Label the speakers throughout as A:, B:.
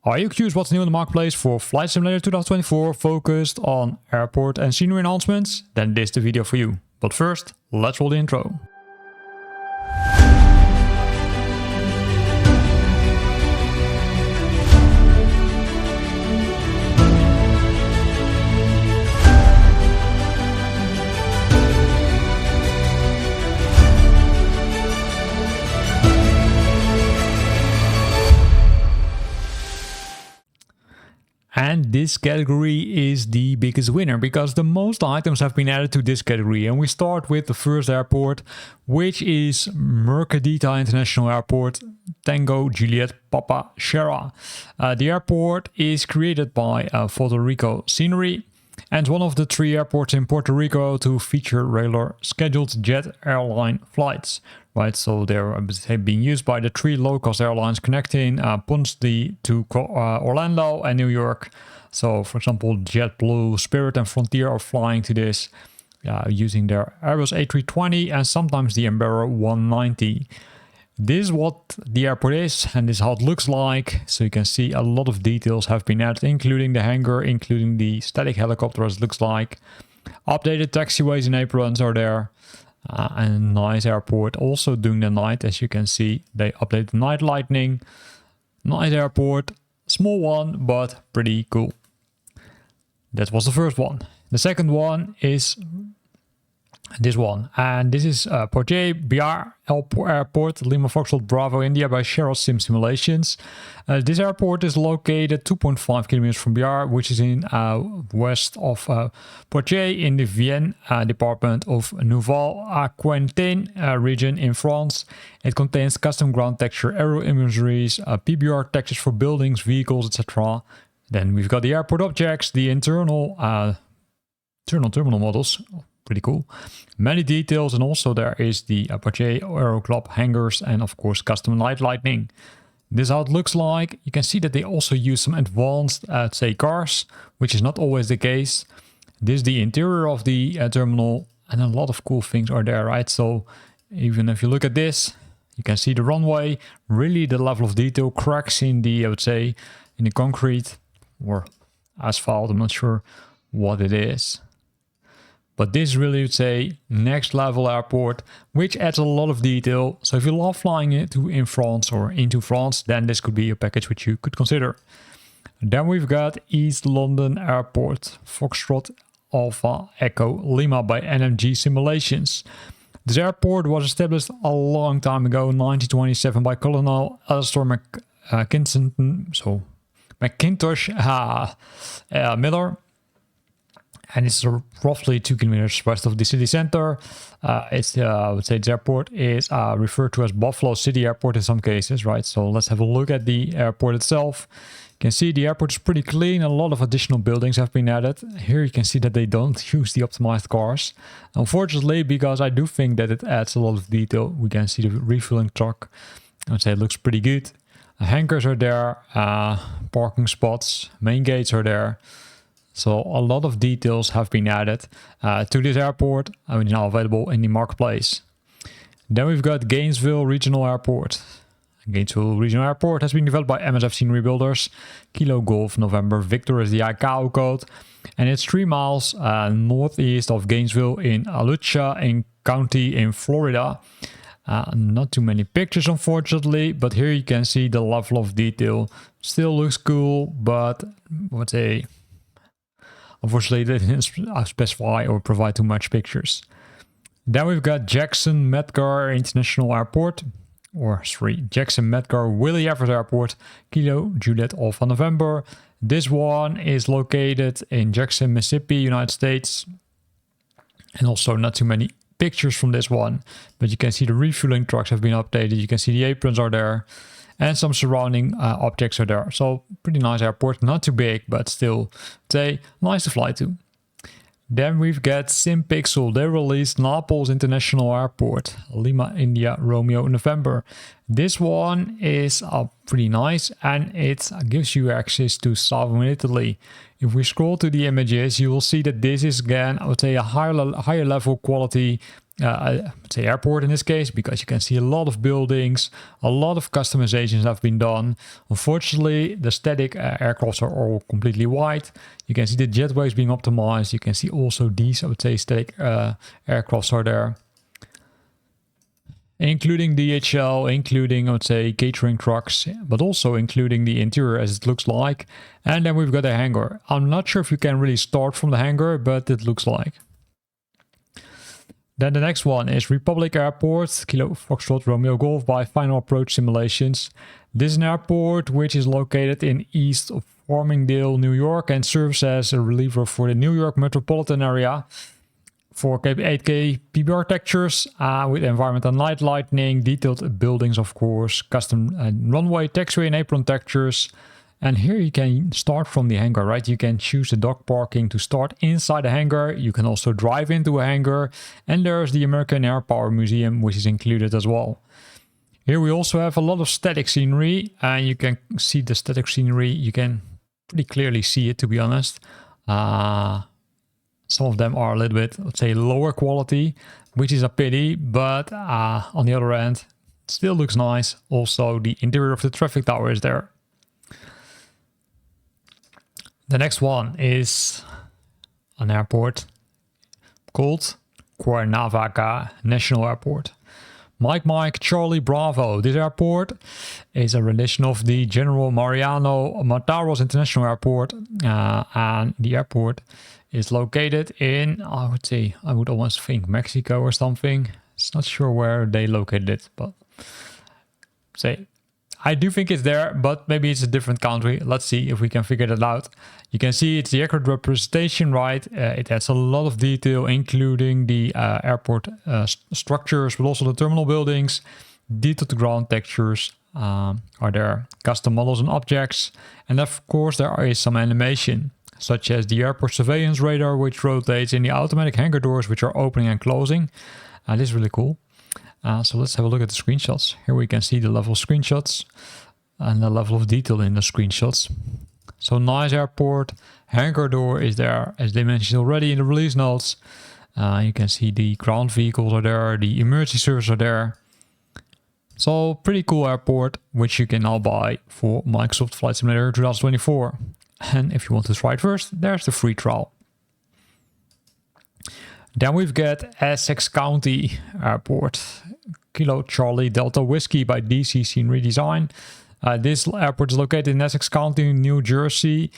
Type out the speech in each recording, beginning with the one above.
A: Are you curious what's new in the marketplace for Flight Simulator 2024 focused on airport and scenery enhancements? Then this is the video for you. But first, let's roll the intro. And this category is the biggest winner because the most items have been added to this category. And we start with the first airport, which is Mercadita International Airport, Tango Juliet Papa Sierra. The airport is created by Puerto Rico Scenery and one of the 3 airports in Puerto Rico to feature regular scheduled jet airline flights. Right, so they're being used by the 3 low-cost airlines connecting Ponce to Orlando and New York. So, for example, JetBlue, Spirit and Frontier are flying to this using their Airbus A320 and sometimes the Embraer 190. This is what the airport is and this is how it looks like. So you can see a lot of details have been added, including the hangar, including the static helicopter as it looks like. Updated taxiways and aprons are there. And nice airport also during the night. As you can see, they updated the night lighting. Nice airport, small one but pretty cool. That was the first one. The second one is this one, and this is Poitiers-Biard Airport, Lima Foxtrot Bravo India by Cheryl Sim Simulations. This airport is located 2.5 kilometers from Biard, which is in west of Poitiers in the Vienne department of Nouvelle-Aquitaine region in France. It contains custom ground texture, aero imageries, PBR textures for buildings, vehicles, etc. Then we've got the airport objects, the internal terminal models. Pretty cool. Many details, and also there is the Poitiers Aero Club hangars and of course custom night lighting. This is how it looks like. You can see that they also use some advanced say cars, which is not always the case. This is the interior of the terminal and a lot of cool things are there, right? So even if you look at this, you can see the runway, really the level of detail, cracks in the, I would say, in the concrete or asphalt, I'm not sure what it is. But this really would say next level airport, which adds a lot of detail. So if you love flying in France or into France, then this could be a package which you could consider. Then we've got East London Airport, Foxtrot Alpha Echo Lima by NMG Simulations. This airport was established a long time ago, 1927, by Colonel Alistair McIntosh Miller. And it's roughly 2 kilometers west of the city center. I would say this airport is referred to as Buffalo City Airport in some cases, right? So let's have a look at the airport itself. You can see the airport is pretty clean. A lot of additional buildings have been added. Here you can see that they don't use the optimized cars. Unfortunately, because I do think that it adds a lot of detail. We can see the refueling truck. I would say it looks pretty good. Hangars are there. Parking spots. Main gates are there. So a lot of details have been added to this airport and is now available in the marketplace. Then we've got Gainesville Regional Airport. Gainesville Regional Airport has been developed by MSF Scenery Builders. Kilo Golf November Victor is the ICAO code. And it's 3 miles northeast of Gainesville in Alachua County in Florida. Not too many pictures unfortunately, but here you can see the level of detail. Still looks cool, but what's a... Unfortunately, they didn't specify or provide too much pictures. Then we've got Jackson Medgar International Airport, Jackson Medgar Willie Evers Airport, Kilo Juliet Alpha November. This one is located in Jackson, Mississippi, United States. And also not too many pictures from this one, but you can see the refueling trucks have been updated. You can see the aprons are there. And some surrounding objects are there. So pretty nice airport, not too big, but still say nice to fly to. Then we've got SimPixel. They released Naples International Airport, Lima, India, Romeo, November. This one is pretty nice and it gives you access to southern Italy. If we scroll to the images, you will see that this is again, I would say, a higher level quality let's say airport in this case, because you can see a lot of buildings, a lot of customizations have been done. Unfortunately, the static aircrafts are all completely white. You can see the jetways being optimized. You can see also these, I would say, static aircrafts are there, including DHL, including, I would say, catering trucks, but also including the interior as it looks like. And then we've got a hangar. I'm not sure if you can really start from the hangar, but it looks like. Then the next one is Republic Airport, Kilo Foxtrot Romeo Golf by Final Approach Simulations. This is an airport which is located in east of Farmingdale, New York, and serves as a reliever for the New York metropolitan area. 8K PB architectures with environmental night lighting, detailed buildings, of course, custom runway, taxiway, and apron textures. And here you can start from the hangar, right? You can choose the dock parking to start inside the hangar. You can also drive into a hangar. And there's the American Air Power Museum, which is included as well. Here we also have a lot of static scenery. And you can see the static scenery. You can pretty clearly see it, to be honest. Some of them are a little bit, let's say, lower quality, which is a pity. But on the other end, it still looks nice. Also, the interior of the traffic tower is there. The next one is an airport called Cuernavaca National Airport. Mike Charlie Bravo. This airport is a rendition of the General Mariano Mataros International Airport. And the airport is located in, I would almost think Mexico or something. It's not sure where they located it, but I do think it's there, but maybe it's a different country. Let's see if we can figure that out. You can see it's the accurate representation, right? It has a lot of detail, including the airport structures, but also the terminal buildings. Detailed ground textures are there, custom models and objects. And of course, there is some animation, such as the airport surveillance radar, which rotates, in the automatic hangar doors, which are opening and closing. This is really cool. So let's have a look at the screenshots. Here we can see the level of screenshots and the level of detail in the screenshots. So nice airport. Hangar door is there, as they mentioned already in the release notes. You can see the ground vehicles are there, the emergency services are there. So pretty cool airport, which you can now buy for Microsoft Flight Simulator 2024. And if you want to try it first, there's the free trial. Then we've got Essex County Airport, Kilo Charlie Delta Whiskey by DC Scenery Design. This airport is located in Essex County, New Jersey.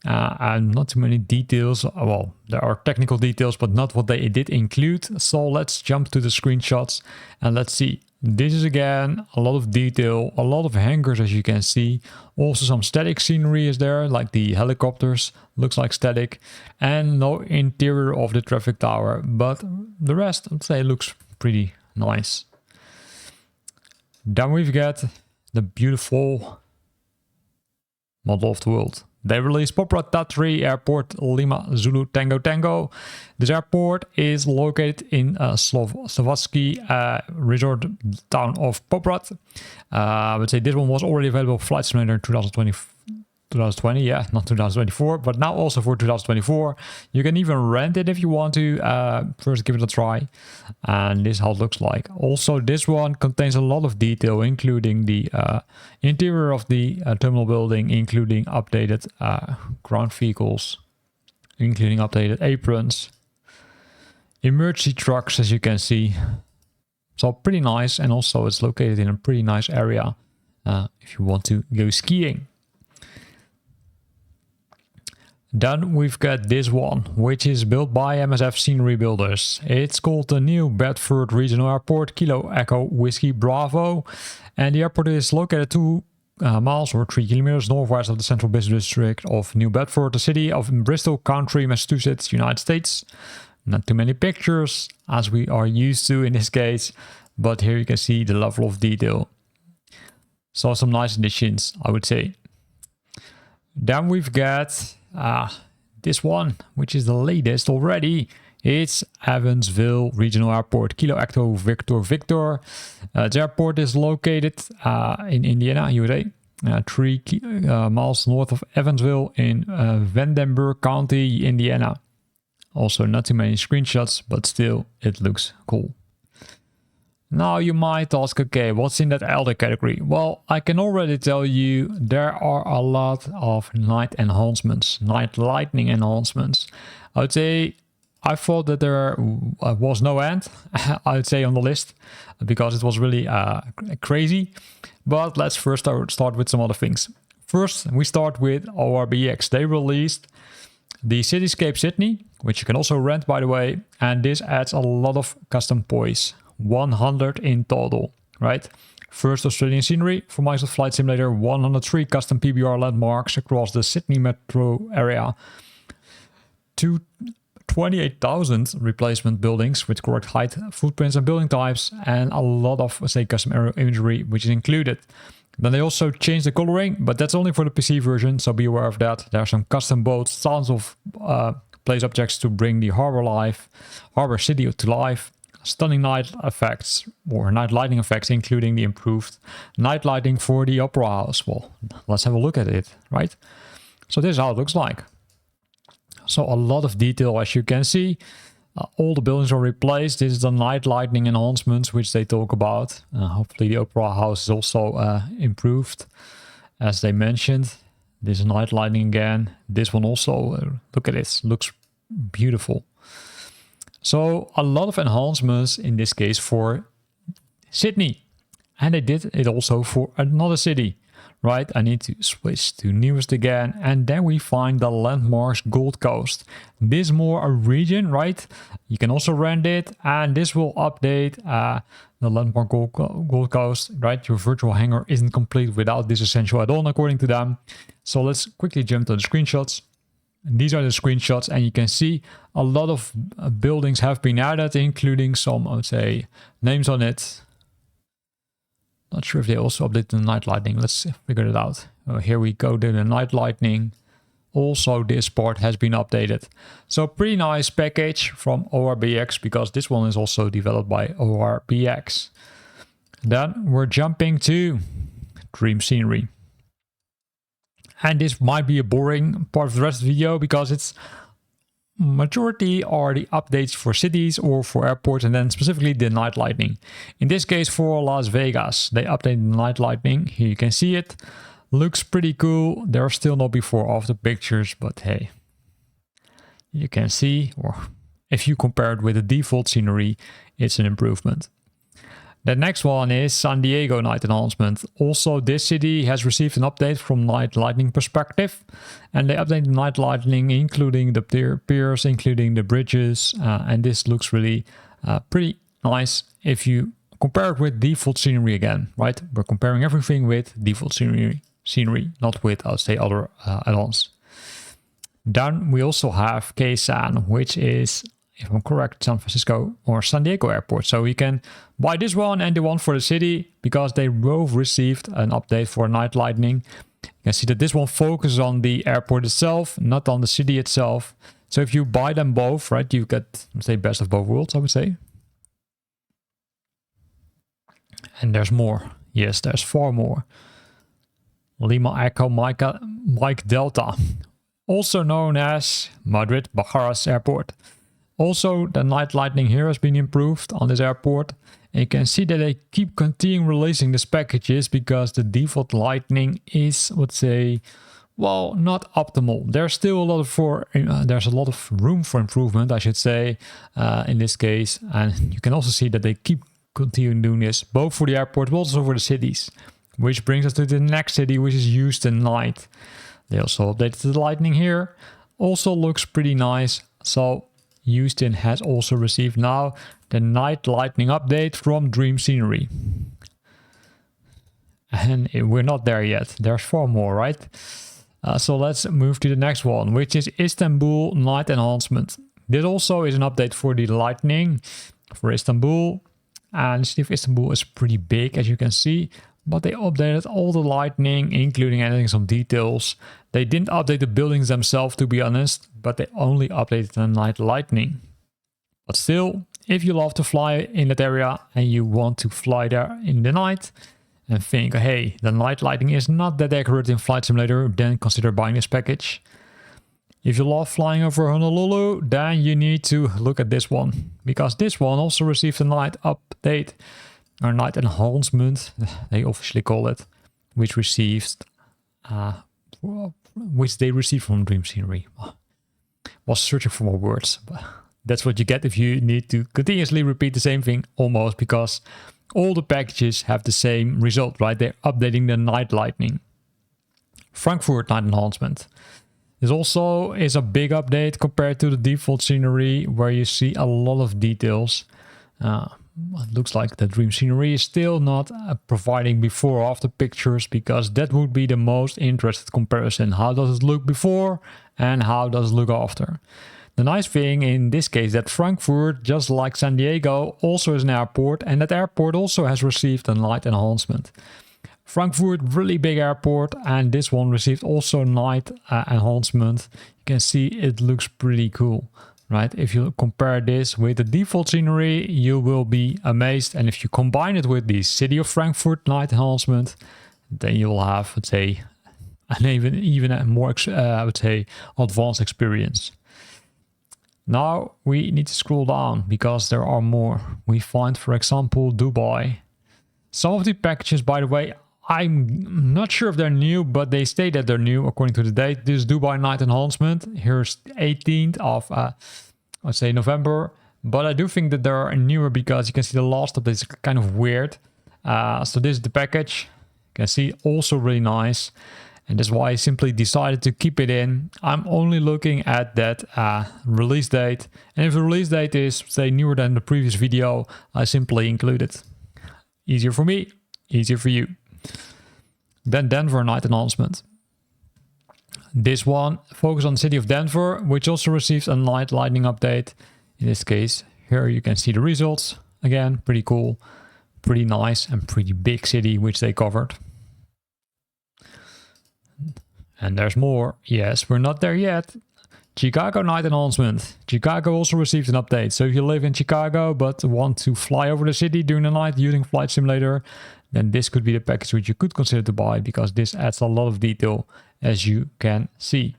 A: And not too many details. Well, there are technical details, but not what they did include. So let's jump to the screenshots and let's see. This is again a lot of detail, a lot of hangars, as you can see. Also some static scenery is there, like the helicopters, looks like static. And no interior of the traffic tower, but the rest, I'd say, looks pretty nice. Then we've got the beautiful model of the world. They released Poprad-Tatry Airport, Lima Zulu Tango Tango. This airport is located in Slovatsky resort town of Poprad. I would say this one was already available for Flight Simulator 2020, yeah, not 2024, but now also for 2024. You can even rent it if you want to. First give it a try. And this is how it looks like. Also, this one contains a lot of detail, including the interior of the terminal building, including updated ground vehicles, including updated aprons, emergency trucks, as you can see. So pretty nice, and also it's located in a pretty nice area if you want to go skiing. Then we've got this one, which is built by MSF Scenery Builders. It's called the New Bedford Regional Airport, Kilo Echo Whiskey Bravo. And the airport is located 2 miles or 3 kilometers northwest of the central business district of New Bedford, the city of Bristol County, Massachusetts, United States. Not too many pictures, as we are used to in this case, but here you can see the level of detail. So some nice additions, I would say. Then we've got this one, which is the latest already. It's Evansville Regional Airport, Kilo Echo Victor Victor. The airport is located in Indiana, USA, 3 miles north of Evansville in Vandenberg County, Indiana. Also not too many screenshots, but still it looks cool. Now you might ask, okay, what's in that elder category? Well, I can already tell you there are a lot of night enhancements, night lightning enhancements. I would say I thought that there was no end, I would say, on the list, because it was really crazy. But let's first start with some other things. First, we start with ORBX. They released the Cityscape Sydney, which you can also rent, by the way, and this adds a lot of custom poise. 100 in total, right? First Australian scenery for Microsoft Flight Simulator, 103 custom PBR landmarks across the Sydney metro area, 28,000 replacement buildings with correct height, footprints and building types, and a lot of, say, custom aerial imagery, which is included. Then they also changed the coloring, but that's only for the PC version, so be aware of that. There are some custom boats, tons of place objects to bring the harbor city to life. Stunning night effects or night lighting effects, including the improved night lighting for the Opera House. Well, let's have a look at it, right? So this is how it looks like. So a lot of detail, as you can see. All the buildings are replaced. This is the night lighting enhancements which they talk about. Hopefully the Opera House is also improved, as they mentioned. This is night lighting again. This one also, look at this, looks beautiful. So a lot of enhancements in this case for Sydney, and they did it also for another city, right? I need to switch to newest again, and then we find the landmarks Gold Coast. This is more a region, right? You can also rent it, and this will update the landmark Gold Coast, right? Your virtual hangar isn't complete without this essential add-on, according to them. So let's quickly jump to the screenshots. And these are the screenshots, and you can see a lot of buildings have been added, including some, I would say, names on it. Not sure if they also updated the night lighting. Let's figure it out. Here we go to the night lighting. Also, this part has been updated. So pretty nice package from ORBX, because this one is also developed by ORBX. Then we're jumping to Dream Scenery. And this might be a boring part of the rest of the video, because it's majority are the updates for cities or for airports, and then specifically the night lighting. In this case for Las Vegas, they updated the night lighting. Here you can see it. Looks pretty cool. There are still no before or after pictures, but hey, you can see, or if you compare it with the default scenery, it's an improvement. The next one is San Diego night enhancement. Also, this city has received an update from night lighting perspective, and they updated night lighting, including the piers, including the bridges, and this looks really pretty nice if you compare it with default scenery again, right? We're comparing everything with default scenery, not with, I would say, other add-ons. Then we also have K-San, which is, if I'm correct, San Francisco or San Diego Airport. So we can buy this one and the one for the city, because they both received an update for night lighting. You can see that this one focuses on the airport itself, not on the city itself. So if you buy them both, right, you get, say, best of both worlds, I would say. And there's more. Yes, there's far more. Lima Echo Mike Delta, also known as Madrid Barajas Airport. Also, the night lighting here has been improved on this airport. And you can see that they keep continuing releasing these packages, because the default lighting is, I would say, well, not optimal. There's still a lot of there's a lot of room for improvement, I should say, in this case. And you can also see that they keep continuing doing this, both for the airport but also for the cities. Which brings us to the next city, which is Houston night. They also updated the lighting here. Also looks pretty nice. So Houston has also received now the night lighting update from Dream Scenery. And we're not there yet. There's 4 more, right? So let's move to the next one, which is Istanbul night enhancement. This also is an update for the lighting for Istanbul. And the city of Istanbul is pretty big, as you can see. But they updated all the lighting, including adding some details. They didn't update the buildings themselves, to be honest, but they only updated the night lighting. But still, if you love to fly in that area and you want to fly there in the night and think, hey, the night lighting is not that accurate in Flight Simulator, then consider buying this package. If you love flying over Honolulu, then you need to look at this one, because this one also received a night update or night enhancement, they officially call it, which they received from Dream Scenery. Was searching for more words. That's what you get if you need to continuously repeat the same thing almost, because all the packages have the same result, right? They're updating the night lightning. Frankfurt night enhancement. This also is a big update compared to the default scenery, where you see a lot of details. It looks like the Dream Scenery is still not providing before or after pictures, because that would be the most interested comparison. How does it look before and how does it look after? The nice thing in this case that Frankfurt, just like San Diego, also is an airport, and that airport also has received a night enhancement. Frankfurt, really big airport, and this one received also night enhancement. You can see it looks pretty cool, right? If you compare this with the default scenery, you will be amazed. And if you combine it with the City of Frankfurt night enhancement, then you will have, let's say, an even a more, I would say, advanced experience. Now we need to scroll down because there are more. We find, for example, Dubai. Some of the packages, by the way, I'm not sure if they're new, but they state that they're new according to the date. This Dubai night enhancement, here's 18th of, let's say, November. But I do think that they are newer because you can see the last update is kind of weird. So this is the package. You can see also really nice. And that's why I simply decided to keep it in. I'm only looking at that release date. And if the release date is, say, newer than the previous video, I simply include it. Easier for me, easier for you. Then Denver night announcement. This one focused on the city of Denver, which also received a night lightning update. In this case, here you can see the results. Again, pretty cool, pretty nice, and pretty big city, which they covered. And there's more. Yes, we're not there yet. Chicago night announcement. Chicago also received an update. So if you live in Chicago but want to fly over the city during the night using Flight Simulator, then this could be the package which you could consider to buy, because this adds a lot of detail, as you can see.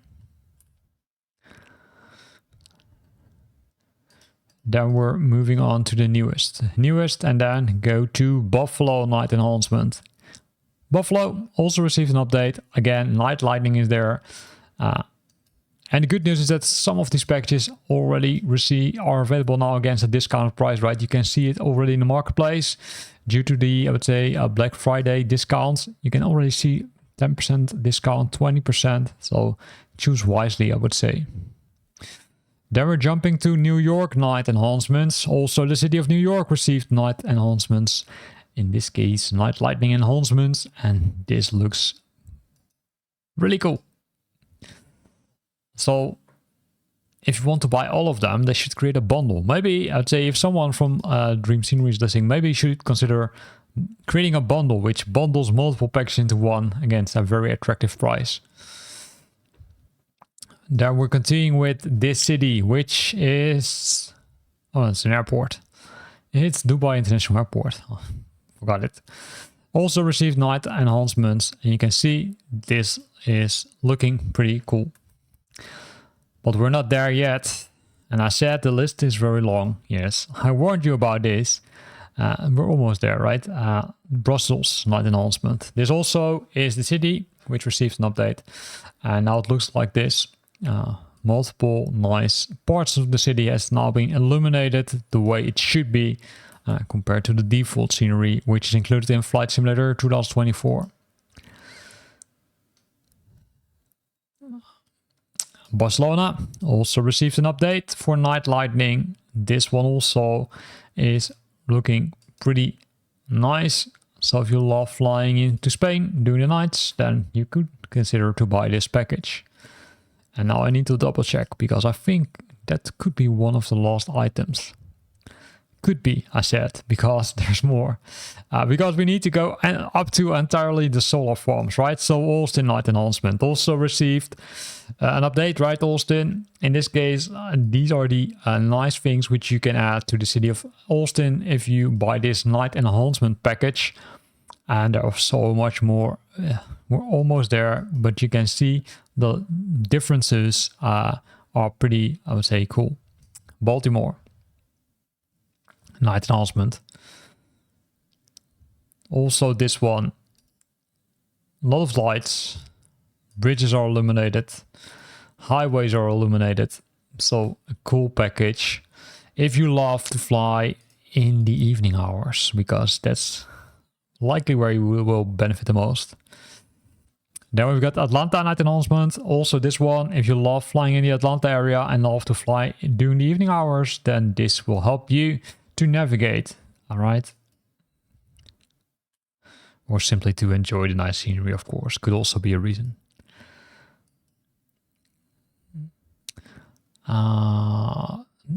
A: Then we're moving on to the newest, and then go to Buffalo night enhancement. Buffalo also received an update. Again, night lightning is there. And the good news is that some of these packages already are available now against a discounted price, right? You can see it already in the marketplace. Due to the, I would say, Black Friday discounts, you can already see 10% discount, 20%. So choose wisely, I would say. Then we're jumping to New York night enhancements. Also, the city of New York received night enhancements. In this case, night lightning enhancements. And this looks really cool. So if you want to buy all of them, they should create a bundle. Maybe, I'd say, if someone from Dream Scenery is listening, maybe you should consider creating a bundle which bundles multiple packages into one against a very attractive price. Then we're continuing with this city, which is... Oh, it's an airport. It's Dubai International Airport. Oh, forgot it. Also received night enhancements. And you can see this is looking pretty cool. But we're not there yet. And I said the list is very long. Yes, I warned you about this. We're almost there, right? Brussels night enhancement. This also is the city which received an update. And now it looks like this. Multiple nice parts of the city has now been illuminated the way it should be compared to the default scenery, which is included in Flight Simulator 2024. Barcelona also received an update for night lightning. This one also is looking pretty nice. So if you love flying into Spain during the nights, then you could consider to buy this package. And now I need to double check, because I think that could be one of the last items. Could be, I said, because there's more. Because we need to go up to entirely the solar farms, right? So Austin night enhancement also received an update, right, Austin? In this case, these are the nice things which you can add to the city of Austin if you buy this night enhancement package. And there are so much more. We're almost there, but you can see the differences are pretty, I would say, cool. Baltimore night enhancement. Also this one. A lot of lights. Bridges are illuminated. Highways are illuminated. So a cool package. If you love to fly in the evening hours, because that's likely where you will benefit the most. Then we've got Atlanta night enhancement. Also this one, if you love flying in the Atlanta area and love to fly during the evening hours, then this will help you to navigate. All right. Or simply to enjoy the nice scenery, of course, could also be a reason.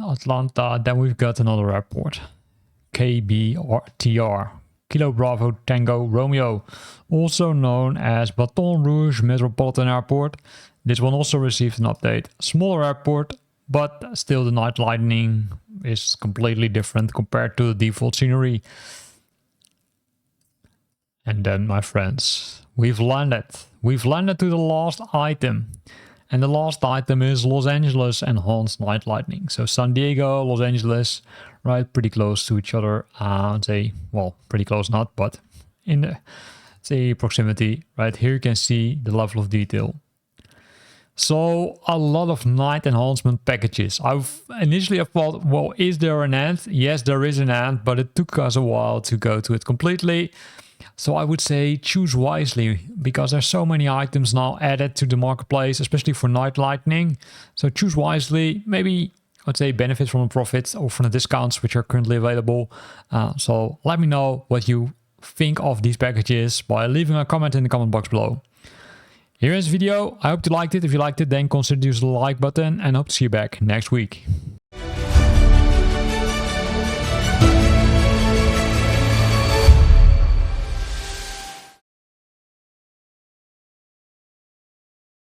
A: Atlanta, then we've got another airport. KBTR. Kilo Bravo Tango Romeo, also known as Baton Rouge Metropolitan Airport. This one also received an update. Smaller airport, but still the night lighting is completely different compared to the default scenery. And then, my friends, we've landed. We've landed to the last item. And the last item is Los Angeles enhanced night lighting. So San Diego, Los Angeles, right, pretty close to each other. I'd say, well, pretty close not, but in the, say, proximity. Right here you can see the level of detail. So a lot of night enhancement packages. Initially I thought, well, is there an end? Yes, there is an end, but it took us a while to go to it completely. So I would say choose wisely, because there's so many items now added to the marketplace, especially for night lighting. So choose wisely, maybe I'd say benefit from the profits or from the discounts which are currently available. So let me know what you think of these packages by leaving a comment in the comment box below. Here is the video. I hope you liked it. If you liked it, then consider using the like button, and hope to see you back next week.